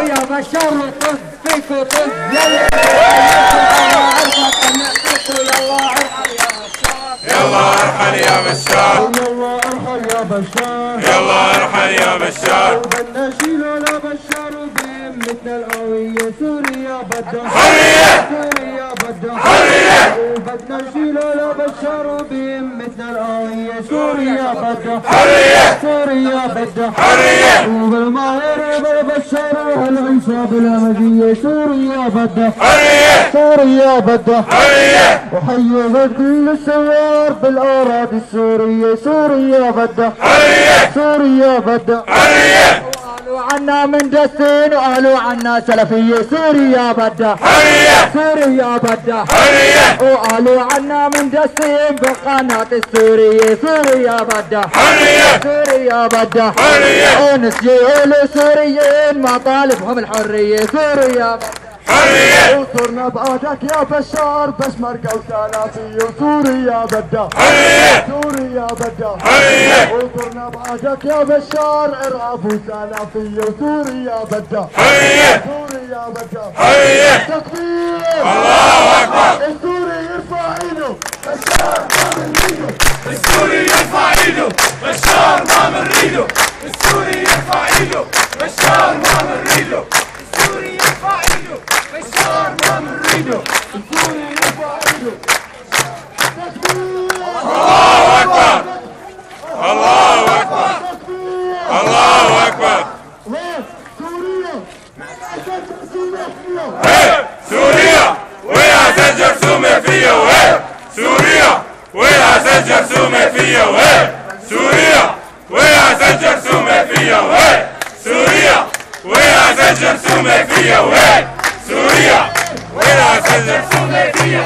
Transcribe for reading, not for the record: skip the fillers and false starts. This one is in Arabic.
يا بشار وطز فيك وطز يلا ارحل يا بشار يلا ارحل يا بشار يلا ارحل يا بشار بدنا نشيله لبشار وبهمتنا القوية سوريا بدها حرية سوريا بدها حرية بدنا نشيله لبشار وبهمتنا القوية سوريا بدها حرية سوريا بدها حرية وبالماهر بالبشار وهالعنصاب الهمجية سوريا بدها حرية سوريا بدها حرية وحيي كل الثوار بالاراضي السورية سوريا بدها حرية سوريا بدها حرية قالوا عنا مندسين وقالوا عنا سلفية سوريا بدها حرية سوريا بدها حرية وقالوا عنا مندسين بالقناة السورية سوريا بدها حرية سوريا بدها حرية ونسيوا السوريين مطالبهم الحرية سوريا بدها حرية وصرنا بقادك يا بشار بس مرقوا سلافية وسوريا بدها حرية سوريا بدها حرية وصرنا بقادك يا بشار ارهاب وسلافية وسوريا بدها حرية سوريا بدها حرية تكبير الله أكبر السوري يرفع ايده بشار ما من ايده السوري يرفع ايده بشار ما من ريده السوري يرفع ايده بشار ما من ريده السوري يرفع ايده بشار ما من ريده السوري يرفع ايده تكبير الله أكبر الله أكبر تكبير الله أكبر وين سوريا سوريا ويا سجر سومي فيا وين سوريا ويا سجر سومي فيا وين سوريا ويا سجر سومي فيا وين سوريا ويا سجر سومي فيا وين سوريا ويا سجر سومي فيا